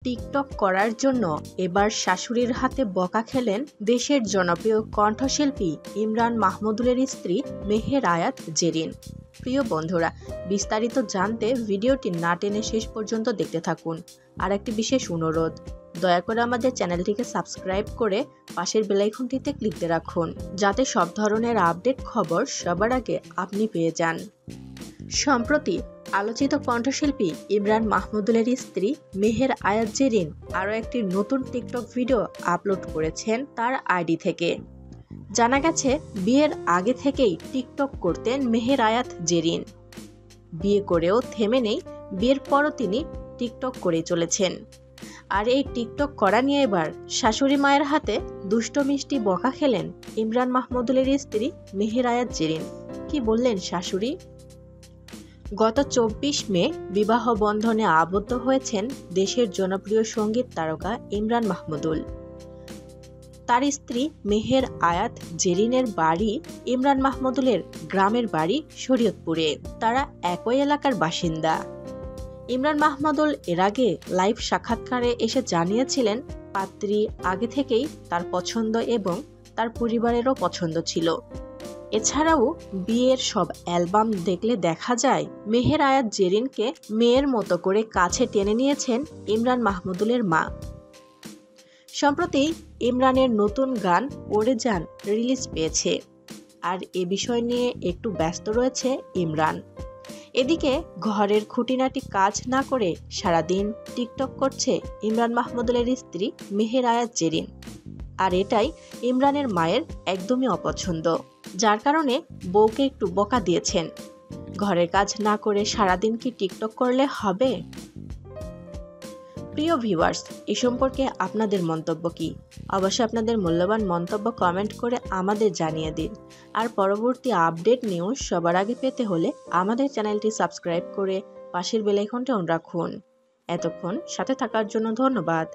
TikTok করার জন্য এবার শাশুড়ির হাতে বকা খেলেন দেশের জনপ্রিয় কণ্ঠশিল্পী ইমরান মাহমুদুলের স্ত্রী মেহের আয়াত জেরিন। প্রিয় বন্ধুরা, বিস্তারিত জানতে ভিডিওটি না টেনে শেষ পর্যন্ত দেখতে থাকুন। আর একটি বিশেষ অনুরোধ, দয়া করে আমাদের চ্যানেলটিকে সাবস্ক্রাইব করে পাশের বেল আইকনটিতে ক্লিক দিয়ে রাখুন, যাতে সব ধরনের আপডেট খবর সবার আগে আপনি পেয়ে যান। সম্প্রতি আলোচিত কণ্ঠশিল্পী ইমরান মাহমুদুলের স্ত্রী মেহের আয়াত জেরিন আরও একটি নতুন টিকটক ভিডিও আপলোড করেছেন তার আইডি থেকে। জানা গেছে, বিয়ের আগে থেকেই টিকটক করতেন মেহের আয়াত জেরিন। বিয়ে করেও থেমে নেই, বিয়ের পরও তিনি টিকটক করে চলেছেন। আর এই টিকটক করা নিয়ে এবার শাশুড়ি মায়ের হাতে দুষ্ট মিষ্টি বকা খেলেন ইমরান মাহমুদুলের স্ত্রী মেহের আয়াত জেরিন। কি বললেন শাশুড়ি? গত ২৪ মে বিবাহ বন্ধনে আবদ্ধ হয়েছেন দেশের জনপ্রিয় সঙ্গীত তারকা ইমরান মাহমুদুল। তার স্ত্রী মেহের আয়াত জেরিনের বাড়ি ইমরান মাহমুদুলের গ্রামের বাড়ি শরীয়তপুরে। তারা একই এলাকার বাসিন্দা। ইমরান মাহমুদুল এর আগে লাইভ সাক্ষাৎকারে এসে জানিয়েছিলেন, পাত্রী আগে থেকেই তার পছন্দ এবং তার পরিবারেরও পছন্দ ছিল। এছাড়াও বিয়ের সব অ্যালবাম দেখলে দেখা যায় মেহের আয়াত জেরিনকে মেয়ের মতো করে কাছে টেনে নিয়েছেন ইমরান মাহমুদুলের মা। সম্প্রতি ইমরানের নতুন গান ওরে যান রিলিজ পেয়েছে, আর এ বিষয় নিয়ে একটু ব্যস্ত রয়েছে ইমরান। এদিকে ঘরের খুঁটিনাটি কাজ না করে সারাদিন টিকটক করছে ইমরান মাহমুদুলের স্ত্রী মেহের আয়াত জেরিন। আর এটাই ইমরানের মায়ের একদমই অপছন্দ, যার কারণে বউকে একটু বকা দিয়েছেন। ঘরের কাজ না করে সারাদিন কি টিকটক করলে হবে? প্রিয় ভিউয়ার্স, এ সম্পর্কে আপনাদের মন্তব্য কি? অবশ্যই আপনাদের মূল্যবান মন্তব্য কমেন্ট করে আমাদের জানিয়ে দিন। আর পরবর্তী আপডেট নিউজ সবার আগে পেতে হলে আমাদের চ্যানেলটি সাবস্ক্রাইব করে পাশের বেল আইকনটি অন রাখুন। এতক্ষণ সাথে থাকার জন্য ধন্যবাদ।